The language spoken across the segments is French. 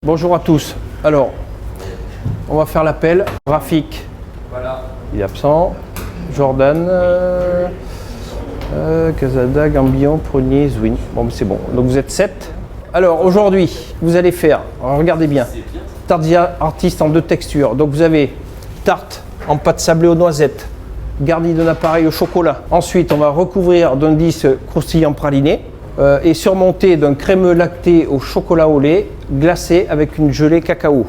Bonjour à tous. Alors, on va faire l'appel. Rafik, Voilà. il est absent. Jordan, Casada, Gambillon, Prunier, Zwin. Bon, c'est bon. Donc vous êtes 7. Alors aujourd'hui, vous allez faire, alors, regardez bien, tarte artiste en 2 textures. Donc vous avez tarte en pâte sablée aux noisettes, garnie d'un appareil au chocolat. Ensuite, on va recouvrir d'un disque croustillant praliné et surmonter d'un crémeux lacté au chocolat au lait, glacé avec une gelée cacao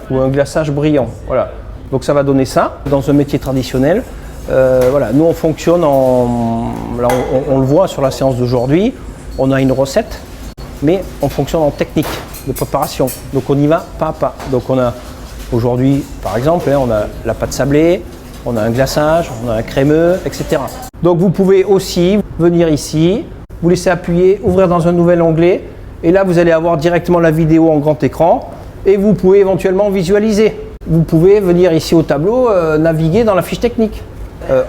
ou un glaçage brillant. Voilà. Donc ça va donner ça dans un métier traditionnel. Voilà. Nous on fonctionne là, on le voit sur la séance d'aujourd'hui. On a une recette, mais on fonctionne en technique de préparation. Donc on y va pas à pas. Donc on a aujourd'hui, par exemple, on a la pâte sablée, on a un glaçage, on a un crémeux, etc. Donc vous pouvez aussi venir ici, vous laissez appuyer, ouvrir dans un nouvel onglet, et là vous allez avoir directement la vidéo en grand écran, et vous pouvez éventuellement visualiser. Vous pouvez venir ici au tableau, naviguer dans la fiche technique.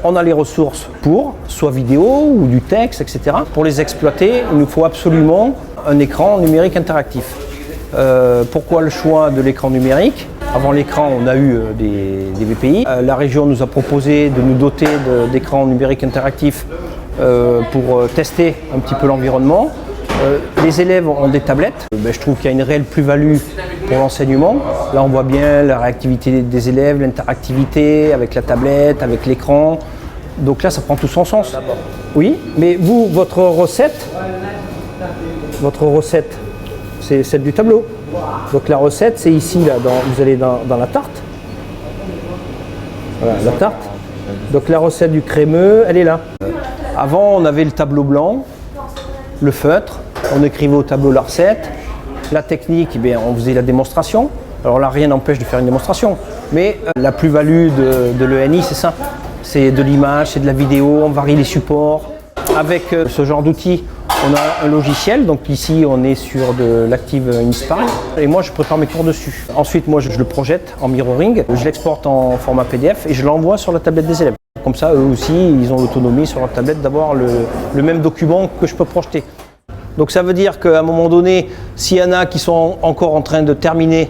On a les ressources pour, soit vidéo ou du texte, etc. Pour les exploiter, il nous faut absolument un écran numérique interactif. Pourquoi le choix de l'écran numérique? Avant l'écran, on a eu des VPI. La région nous a proposé de nous doter d'écrans numériques interactifs pour tester un petit peu l'environnement. Les élèves ont des tablettes. Je trouve qu'il y a une réelle plus-value pour l'enseignement. Là, on voit bien la réactivité des élèves, l'interactivité avec la tablette, avec l'écran. Donc là, ça prend tout son sens. Oui, mais vous, votre recette, c'est celle du tableau. Donc la recette, c'est ici, là, vous allez dans la tarte. Voilà, la tarte. Donc la recette du crémeux, elle est là. Avant, on avait le tableau blanc, le feutre, on écrivait au tableau la recette. La technique, eh bien, on faisait la démonstration. Alors là, rien n'empêche de faire une démonstration. Mais la plus-value de l'ENI, c'est ça. C'est de l'image, c'est de la vidéo, on varie les supports. Avec ce genre d'outils, on a un logiciel. Donc ici, on est sur de l'Active Inspire. Et moi, je prépare mes cours dessus. Ensuite, moi, je le projette en mirroring. Je l'exporte en format PDF et je l'envoie sur la tablette des élèves. Comme ça, eux aussi, ils ont l'autonomie sur leur tablette d'avoir le même document que je peux projeter. Donc ça veut dire qu'à un moment donné, s'il y en a qui sont encore en train de terminer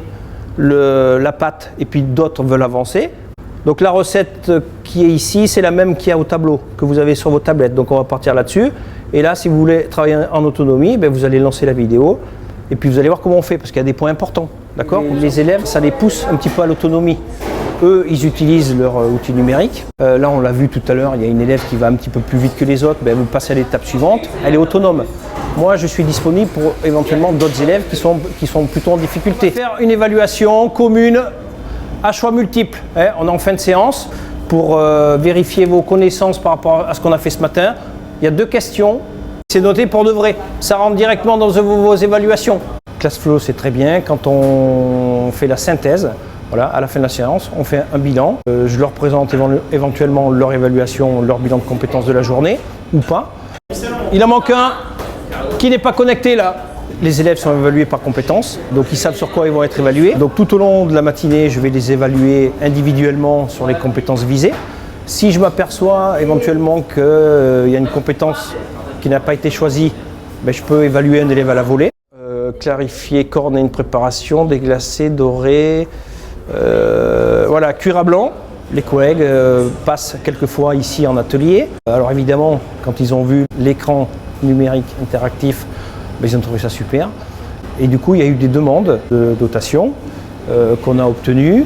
la pâte et puis d'autres veulent avancer, donc la recette qui est ici, c'est la même qu'il y a au tableau, que vous avez sur vos tablettes. Donc on va partir là-dessus. Et là, si vous voulez travailler en autonomie, vous allez lancer la vidéo et puis vous allez voir comment on fait, parce qu'il y a des points importants. D'accord ? Les élèves, ça les pousse un petit peu à l'autonomie. Eux, ils utilisent leur outil numérique. Là, on l'a vu tout à l'heure, il y a une élève qui va un petit peu plus vite que les autres. Vous passez à l'étape suivante, elle est autonome. Moi, je suis disponible pour éventuellement d'autres élèves qui sont plutôt en difficulté. Faire une évaluation commune à choix multiples. On est en fin de séance pour vérifier vos connaissances par rapport à ce qu'on a fait ce matin. Il y a 2 questions. C'est noté pour de vrai. Ça rentre directement dans vos évaluations. ClassFlow, c'est très bien. Quand on fait la synthèse, voilà, à la fin de la séance, on fait un bilan. Je leur présente éventuellement leur évaluation, leur bilan de compétences de la journée, ou pas. Il en manque un qui n'est pas connecté là. Les élèves sont évalués par compétences, donc ils savent sur quoi ils vont être évalués. Donc tout au long de la matinée, je vais les évaluer individuellement sur les compétences visées. Si je m'aperçois éventuellement qu'il y a une compétence qui n'a pas été choisie, je peux évaluer un élève à la volée. Clarifier, coordonner une préparation, déglacer, dorer. Voilà, cuir à blanc. Les collègues passent quelquefois ici en atelier. Alors évidemment, quand ils ont vu l'écran numérique interactif, ils ont trouvé ça super. Et du coup, il y a eu des demandes de dotation qu'on a obtenues,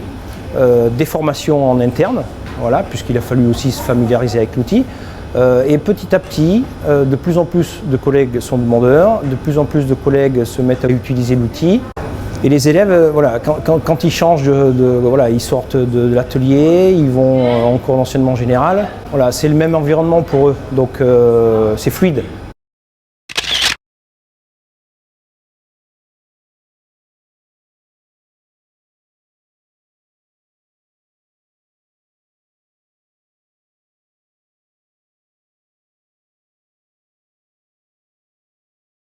des formations en interne, voilà, puisqu'il a fallu aussi se familiariser avec l'outil. Et petit à petit, de plus en plus de collègues sont demandeurs, de plus en plus de collègues se mettent à utiliser l'outil. Et les élèves, voilà, quand ils changent voilà, ils sortent de l'atelier, ils vont en cours d'enseignement général. Voilà, c'est le même environnement pour eux, donc c'est fluide.